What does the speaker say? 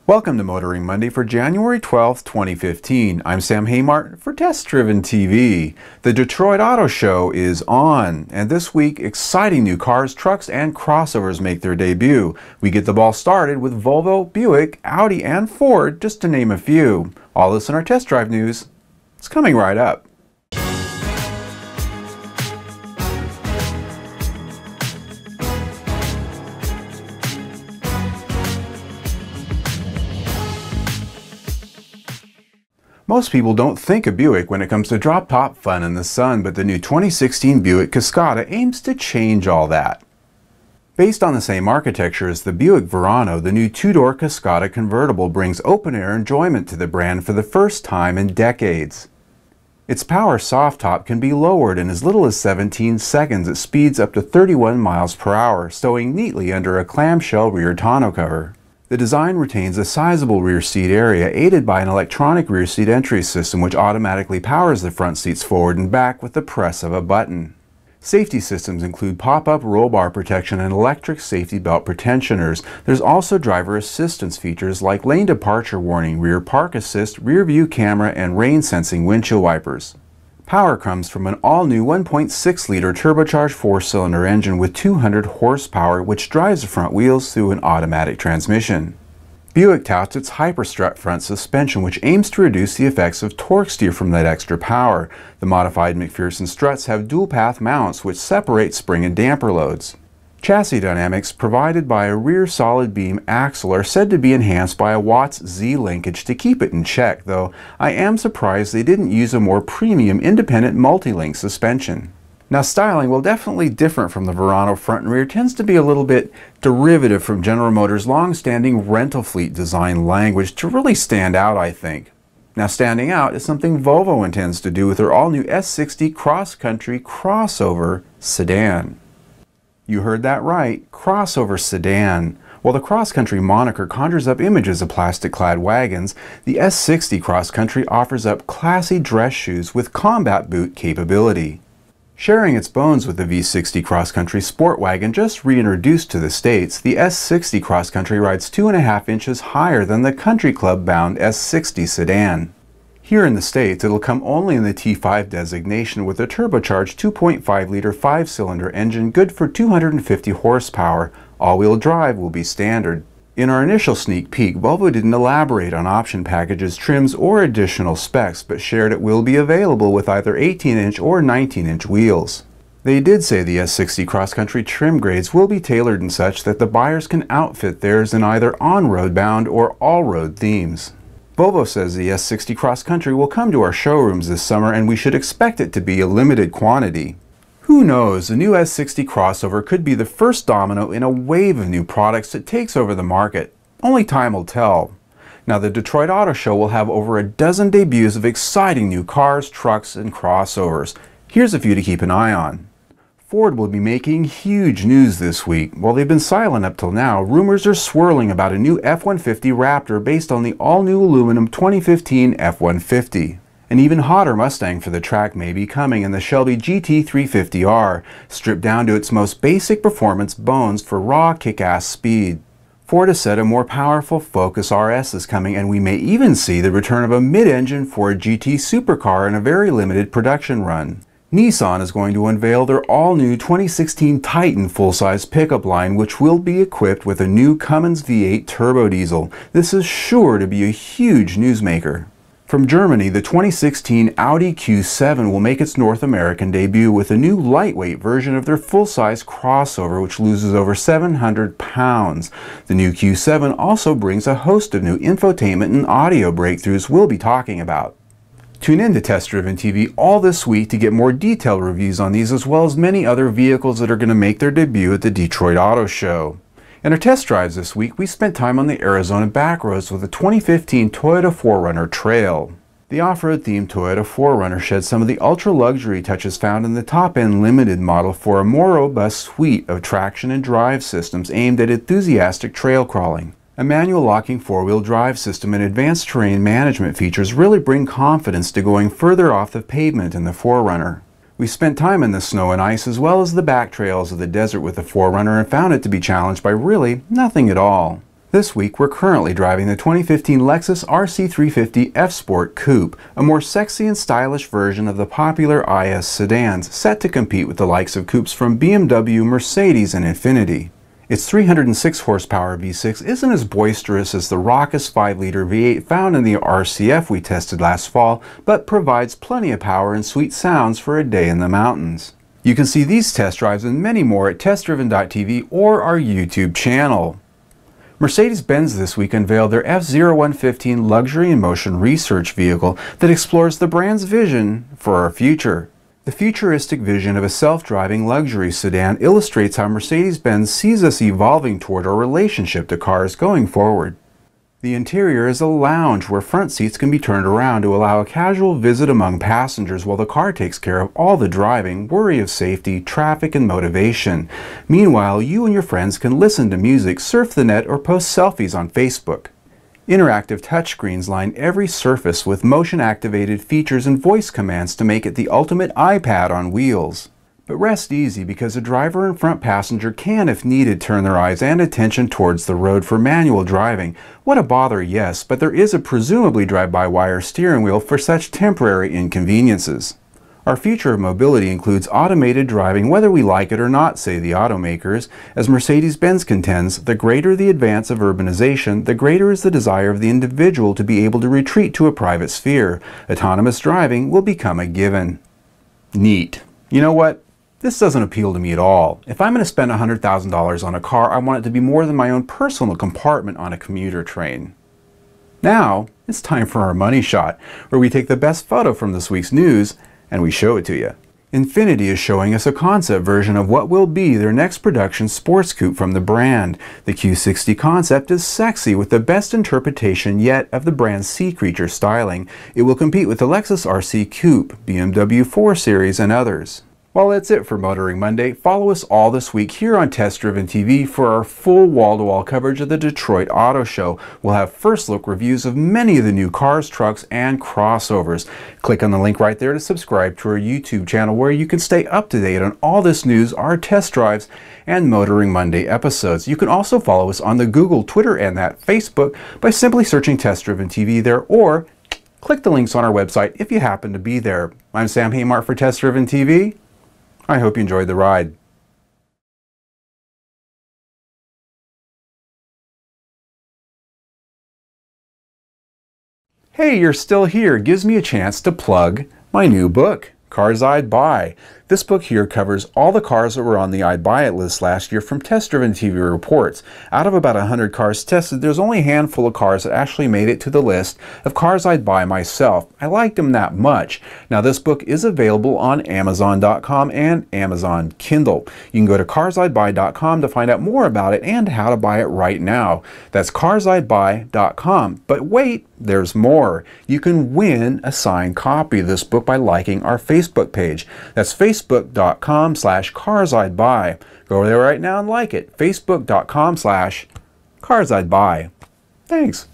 Welcome to Motoring Monday for January 12th, 2015. I'm Sam Haymart for Test Driven TV. The Detroit Auto Show is on, and this week exciting new cars, trucks, and crossovers make their debut. We get the ball started with Volvo, Buick, Audi, and Ford, just to name a few. All this in our test drive news. It's coming right up. Most people don't think of Buick when it comes to drop-top fun in the sun, but the new 2016 Buick Cascada aims to change all that. Based on the same architecture as the Buick Verano, the new two-door Cascada convertible brings open-air enjoyment to the brand for the first time in decades. Its power soft top can be lowered in as little as 17 seconds at speeds up to 31 miles per hour, stowing neatly under a clamshell rear tonneau cover. The design retains a sizable rear seat area, aided by an electronic rear seat entry system which automatically powers the front seats forward and back with the press of a button. Safety systems include pop-up roll bar protection and electric safety belt pretensioners. There's also driver assistance features like lane departure warning, rear park assist, rear view camera, and rain sensing windshield wipers. Power comes from an all-new 1.6-liter turbocharged four-cylinder engine with 200 horsepower, which drives the front wheels through an automatic transmission. Buick touts its hyperstrut front suspension, which aims to reduce the effects of torque steer from that extra power. The modified McPherson struts have dual-path mounts, which separate spring and damper loads. Chassis dynamics provided by a rear solid beam axle are said to be enhanced by a Watts Z linkage to keep it in check, though I am surprised they didn't use a more premium independent multi-link suspension. Now, styling, while definitely different from the Verano front and rear, tends to be a little bit derivative from General Motors' long-standing rental fleet design language to really stand out, I think. Now, standing out is something Volvo intends to do with their all-new S60 cross-country crossover sedan. You heard that right, crossover sedan. While the cross-country moniker conjures up images of plastic-clad wagons, the S60 cross-country offers up classy dress shoes with combat boot capability. Sharing its bones with the V60 cross-country sport wagon just reintroduced to the States, the S60 cross-country rides 2.5 inches higher than the Country Club-bound S60 sedan. Here in the States, it'll come only in the T5 designation with a turbocharged 2.5-liter 5-cylinder engine good for 250 horsepower. All-wheel drive will be standard. In our initial sneak peek, Volvo didn't elaborate on option packages, trims, or additional specs, but shared it will be available with either 18-inch or 19-inch wheels. They did say the S60 cross-country trim grades will be tailored in such that the buyers can outfit theirs in either on-road bound or all-road themes. Volvo says the S60 Cross Country will come to our showrooms this summer, and we should expect it to be a limited quantity. Who knows, the new S60 crossover could be the first domino in a wave of new products that takes over the market. Only time will tell. Now, the Detroit Auto Show will have over a dozen debuts of exciting new cars, trucks, and crossovers. Here's a few to keep an eye on. Ford will be making huge news this week. While they've been silent up till now, rumors are swirling about a new F-150 Raptor based on the all-new aluminum 2015 F-150. An even hotter Mustang for the track may be coming in the Shelby GT350R, stripped down to its most basic performance bones for raw kick-ass speed. Ford has said a more powerful Focus RS is coming, and we may even see the return of a mid-engine Ford GT supercar in a very limited production run. Nissan is going to unveil their all-new 2016 Titan full-size pickup line, which will be equipped with a new Cummins V8 turbo diesel. This is sure to be a huge newsmaker. From Germany, the 2016 Audi Q7 will make its North American debut with a new lightweight version of their full-size crossover, which loses over 700 pounds. The new Q7 also brings a host of new infotainment and audio breakthroughs we'll be talking about. Tune in to Test Driven TV all this week to get more detailed reviews on these, as well as many other vehicles that are going to make their debut at the Detroit Auto Show. In our test drives this week, we spent time on the Arizona backroads with the 2015 Toyota 4Runner Trail. The off-road themed Toyota 4Runner sheds some of the ultra-luxury touches found in the top-end limited model for a more robust suite of traction and drive systems aimed at enthusiastic trail crawling. A manual locking four-wheel drive system and advanced terrain management features really bring confidence to going further off the pavement in the 4Runner. We spent time in the snow and ice as well as the back trails of the desert with the 4Runner and found it to be challenged by really nothing at all. This week we're currently driving the 2015 Lexus RC350 F-Sport Coupe, a more sexy and stylish version of the popular IS sedans, set to compete with the likes of coupes from BMW, Mercedes, and Infiniti. Its 306 horsepower V6 isn't as boisterous as the raucous 5-liter V8 found in the RCF we tested last fall, but provides plenty of power and sweet sounds for a day in the mountains. You can see these test drives and many more at testdriven.tv or our YouTube channel. Mercedes-Benz this week unveiled their F015 luxury and motion research vehicle that explores the brand's vision for our future. The futuristic vision of a self-driving luxury sedan illustrates how Mercedes-Benz sees us evolving toward our relationship to cars going forward. The interior is a lounge where front seats can be turned around to allow a casual visit among passengers while the car takes care of all the driving, worry of safety, traffic, and motivation. Meanwhile, you and your friends can listen to music, surf the net, or post selfies on Facebook. Interactive touchscreens line every surface with motion-activated features and voice commands to make it the ultimate iPad on wheels. But rest easy, because a driver and front passenger can, if needed, turn their eyes and attention towards the road for manual driving. What a bother, yes, but there is a presumably drive-by-wire steering wheel for such temporary inconveniences. Our future of mobility includes automated driving whether we like it or not, say the automakers. As Mercedes-Benz contends, the greater the advance of urbanization, the greater is the desire of the individual to be able to retreat to a private sphere. Autonomous driving will become a given. Neat. You know what? This doesn't appeal to me at all. If I'm going to spend $100,000 on a car, I want it to be more than my own personal compartment on a commuter train. Now, it's time for our money shot, where we take the best photo from this week's news and we show it to you. Infiniti is showing us a concept version of what will be their next production sports coupe from the brand. The Q60 concept is sexy with the best interpretation yet of the brand's sea creature styling. It will compete with the Lexus RC Coupe, BMW 4 Series, and others. Well, that's it for Motoring Monday. Follow us all this week here on Test Driven TV for our full wall-to-wall coverage of the Detroit Auto Show. We'll have first-look reviews of many of the new cars, trucks, and crossovers. Click on the link right there to subscribe to our YouTube channel, where you can stay up to date on all this news, our test drives, and Motoring Monday episodes. You can also follow us on the Google, Twitter, and that Facebook by simply searching Test Driven TV there, or click the links on our website if you happen to be there. I'm Sam Haymart for Test Driven TV. I hope you enjoyed the ride. Hey, you're still here. Gives me a chance to plug my new book, Cars I'd Buy. This book here covers all the cars that were on the I'd Buy It list last year from Test Driven TV reports. Out of about 100 cars tested, there's only a handful of cars that actually made it to the list of cars I'd buy myself. I liked them that much. Now, this book is available on Amazon.com and Amazon Kindle. You can go to carsidbuy.com to find out more about it and how to buy it right now. That's carsidbuy.com. But wait, there's more. You can win a signed copy of this book by liking our Facebook page. That's facebook.com/carsidbuy. Go over there right now and like it. facebook.com/carsidbuy. Thanks.